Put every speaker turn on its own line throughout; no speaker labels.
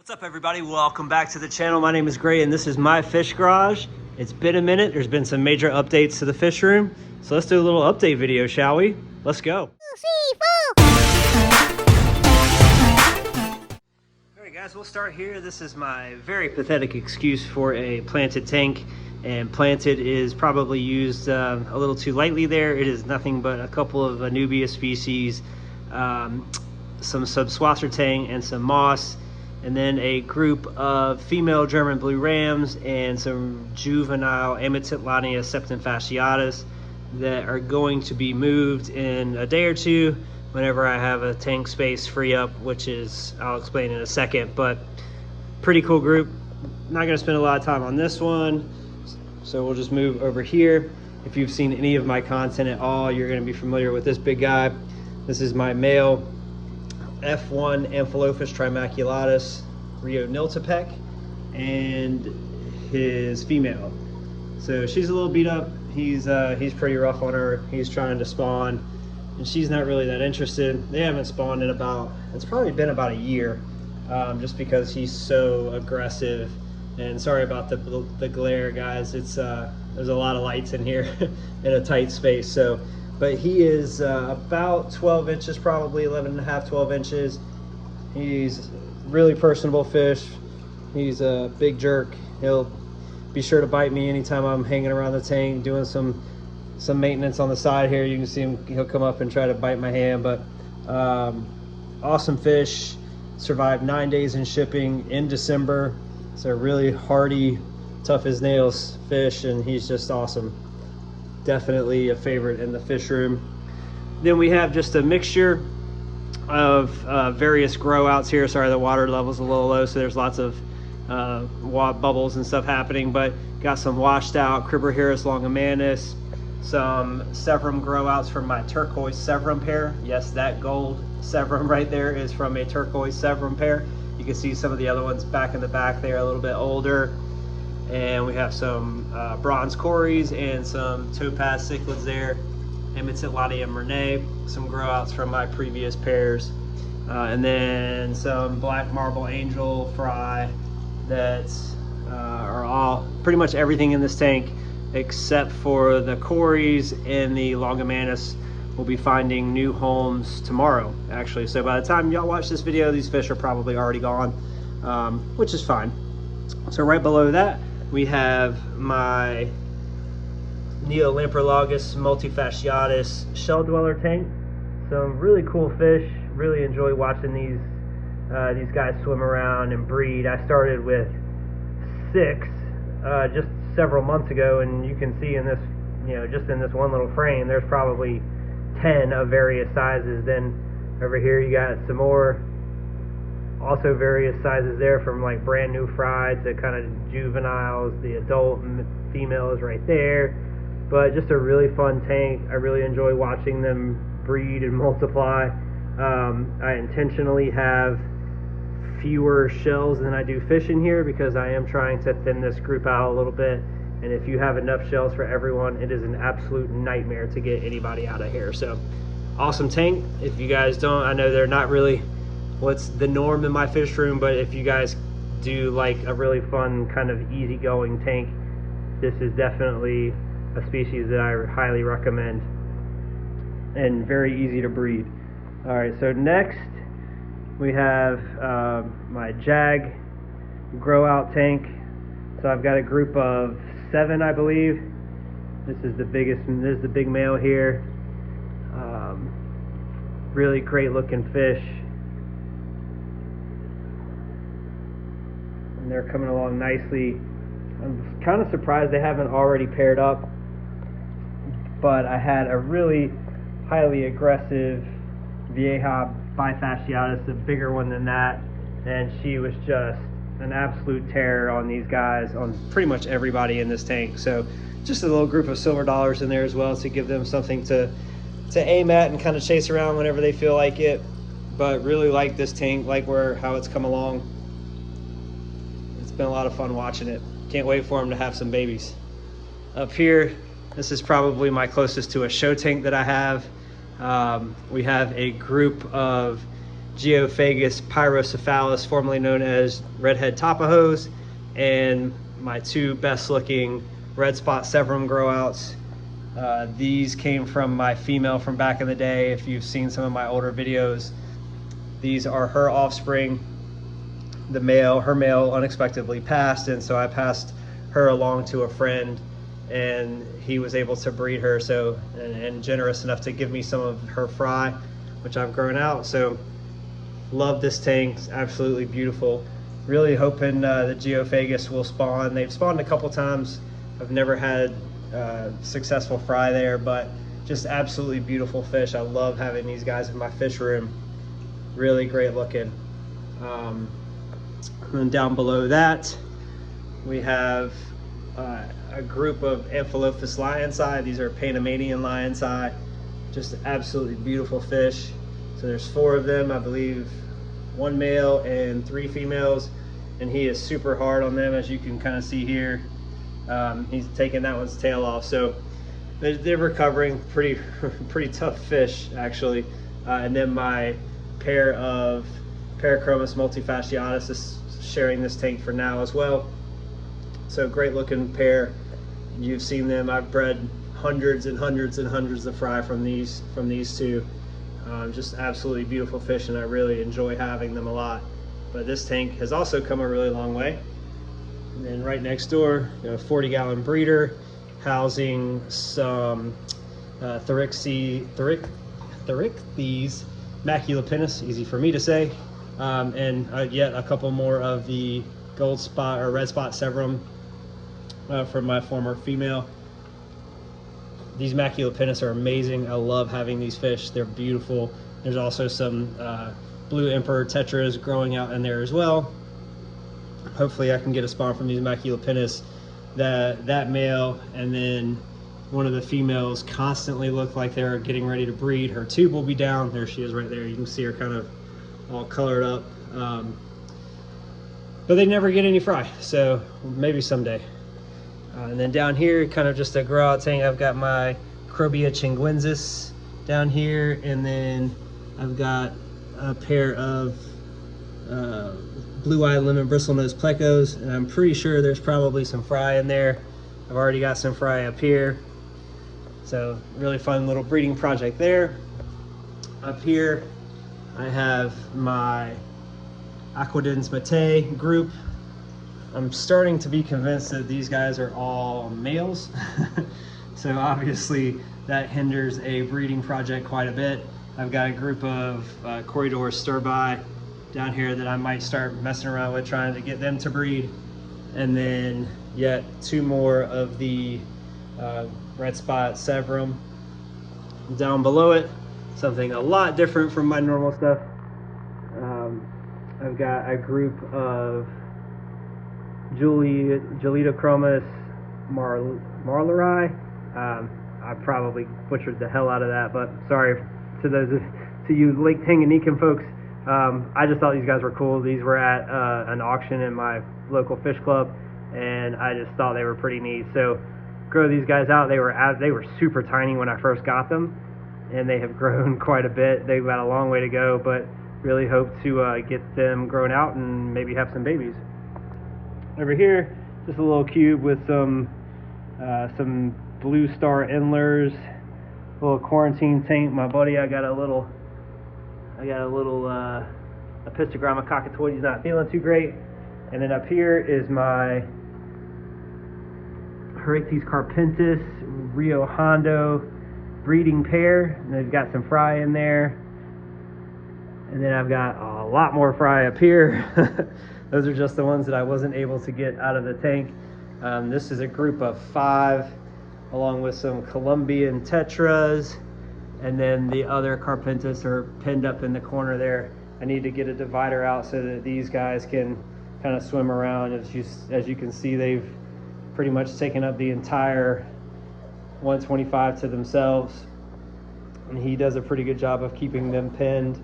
What's up, everybody? Welcome back to the channel. My name is Gray and this is my fish garage. It's been a minute. There's been some major updates to the fish room. So let's do a little update video, shall we? Let's go. 2, 3, 4. All right, guys, we'll start here. This is my very pathetic excuse for a planted tank. And planted is probably used a little too lightly there. It is nothing but a couple of Anubia species, some subswasser tang and some moss, and then a group of female German blue rams and some juvenile Amatitlania septenfasciatus that are going to be moved in a day or two whenever I have a tank space free up, which is, I'll explain in a second. But pretty cool group. Not gonna spend a lot of time on this one, so we'll just move over here. If you've seen any of my content at all, you're gonna be familiar with this big guy. This is my male F1 amphilophus trimaculatus Rio Niltepec and his female. So she's a little beat up. He's pretty rough on her. He's trying to spawn and she's not really that interested. They haven't spawned in it's probably been about a year, just because he's so aggressive. And sorry about the glare, guys. It's there's a lot of lights in here in a tight space. So but he is about 12 inches, probably 11 and a half, 12 inches. He's really personable fish. He's a big jerk. He'll be sure to bite me anytime I'm hanging around the tank doing some maintenance on the side here. You can see him, he'll come up and try to bite my hand. But awesome fish. Survived 9 days in shipping in December. It's a really hardy, tough as nails fish, and he's just awesome. Definitely a favorite in the fish room. Then we have just a mixture of various grow outs here. Sorry, the water level's a little low, so there's lots of bubbles and stuff happening, but got some washed out Cribberheris longimanus, some Severum grow outs from my turquoise Severum pair. Yes, that gold Severum right there is from a turquoise Severum pair. You can see some of the other ones back in the back there, a little bit older. And we have some bronze cories and some topaz cichlids there, Amatitlania murnay, some grow outs from my previous pairs, and then some black marble angel fry that are all pretty much everything in this tank except for the cories and the longimanus. We'll be finding new homes tomorrow, actually. So by the time y'all watch this video, these fish are probably already gone, which is fine. So right below that, we have my Neolamprologus multifasciatus shell dweller tank. Some really cool fish. Really enjoy watching these guys swim around and breed. I started with 6 just several months ago, and you can see in this, just in this one little frame, there's probably 10 of various sizes. Then over here you got some more, also various sizes there, from like brand new fries to kind of juveniles. The adult female is right there. But just a really fun tank. I really enjoy watching them breed and multiply. I intentionally have fewer shells than I do fish in here because I am trying to thin this group out a little bit. And if you have enough shells for everyone, it is an absolute nightmare to get anybody out of here. So awesome tank. If you guys don't, I know they're not really what's the norm in my fish room, but if you guys do like a really fun kind of easygoing tank, this is definitely a species that I highly recommend and very easy to breed. All right, so next we have my Jag grow out tank. So I've got a group of 7, I believe. This is the biggest, this is the big male here. Really great looking fish. And they're coming along nicely. I'm kind of surprised they haven't already paired up, but I had a really highly aggressive Vieja bifasciatus, a bigger one than that, and she was just an absolute terror on these guys, on pretty much everybody in this tank. So just a little group of silver dollars in there as well to give them something to aim at and kind of chase around whenever they feel like it. But really like this tank, like how it's come along. It's been a lot of fun watching it. Can't wait for them to have some babies. Up here, this is probably my closest to a show tank that I have. We have a group of Geophagus pyrocephalus, formerly known as redhead tapajos, and my two best looking red spot Severum grow outs. These came from my female from back in the day. If you've seen some of my older videos, these are her offspring. Her male unexpectedly passed, and so I passed her along to a friend, and he was able to breed her, so and generous enough to give me some of her fry, which I've grown out. So love this tank, it's absolutely beautiful. Really hoping the Geophagus will spawn. They've spawned a couple times. I've never had successful fry there, but just absolutely beautiful fish. I love having these guys in my fish room. Really great looking. And down below that we have a group of amphilophus lion's eye. These are Panamanian lion's eye. Just absolutely beautiful fish. So there's 4 of them, I believe, 1 male and 3 females, and he is super hard on them, as you can kind of see here. He's taking that one's tail off, so they're recovering. Pretty tough fish, actually. And then my pair of Parachromis multifasciatus is sharing this tank for now as well. So great looking pair. You've seen them. I've bred hundreds and hundreds and hundreds of fry from these two. Just absolutely beautiful fish, and I really enjoy having them a lot. But this tank has also come a really long way. And then right next door, you know, a 40-gallon breeder housing some Therichthes maculopinus, easy for me to say, and yet a couple more of the gold spot or red spot Severum from my former female. These maculopinus are amazing. I love having these fish. They're beautiful. There's also some blue emperor tetras growing out in there as well. Hopefully I can get a spawn from these maculopinus. That male and then one of the females constantly look like they're getting ready to breed. Her tube will be down. There she is right there. You can see her kind of all colored up. But they never get any fry, so maybe someday. And then down here, kind of just a grow out tank, I've got my Crobia chinguensis down here, and then I've got a pair of blue-eye lemon bristlenose plecos, and I'm pretty sure there's probably some fry in there. I've already got some fry up here, so really fun little breeding project there. Up here I have my Aquadens Mate group. I'm starting to be convinced that these guys are all males. So obviously that hinders a breeding project quite a bit. I've got a group of Corridor Sturbi down here that I might start messing around with, trying to get them to breed. And then yet 2 more of the red spot Severum. Down below it, something a lot different from my normal stuff. I've got a group of Gelitochromis marleri. I probably butchered the hell out of that, but sorry to you Lake Tanganyikan folks. I just thought these guys were cool. These were at an auction in my local fish club, and I just thought they were pretty neat. So grow these guys out. They were super tiny when I first got them, and they have grown quite a bit. They've got a long way to go, but really hope to get them grown out and maybe have some babies. Over here, just a little cube with some blue star endlers, little quarantine tank. My buddy, I got a little Epistogramma cockatoid. He's not feeling too great. And then up here is my Therichthes carpentis Rio Hondo breeding pair, and they've got some fry in there. And then I've got a lot more fry up here. Those are just the ones that I wasn't able to get out of the tank. This is a group of 5, along with some Colombian tetras, and then the other carpentis are pinned up in the corner there. I need to get a divider out so that these guys can kind of swim around. As you can see, they've pretty much taken up the entire 125 to themselves, and he does a pretty good job of keeping them pinned.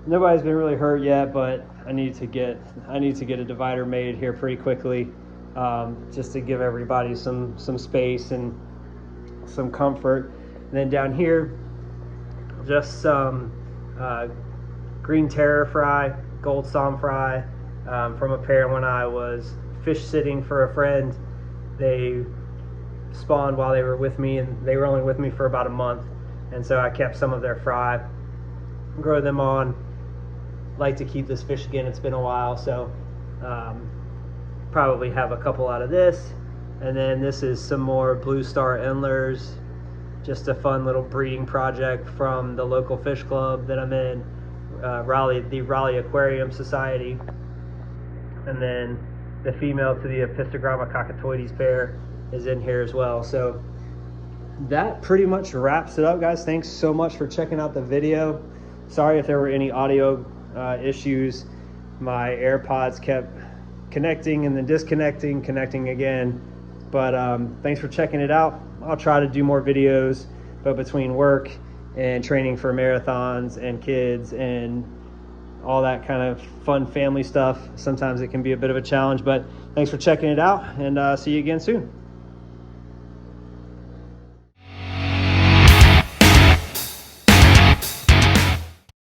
Nobody's been really hurt yet, but I need to get a divider made here pretty quickly, just to give everybody some space and some comfort. And then down here, just some green terror fry, gold psalm fry, from a pair when I was fish sitting for a friend. They spawned while they were with me, and they were only with me for about a month, and so I kept some of their fry, grow them on. Like to keep this fish again, it's been a while, so probably have a couple out of this. And then this is some more blue star endlers, just a fun little breeding project from the local fish club that I'm in, the Raleigh Aquarium Society. And then the female to the Epistogramma cockatoides pair is in here as well. So that pretty much wraps it up, guys. Thanks so much for checking out the video. Sorry if there were any audio issues. My AirPods kept connecting and then disconnecting, connecting again. But thanks for checking it out. I'll try to do more videos, but between work and training for marathons and kids and all that kind of fun family stuff, sometimes it can be a bit of a challenge. But thanks for checking it out, and see you again soon.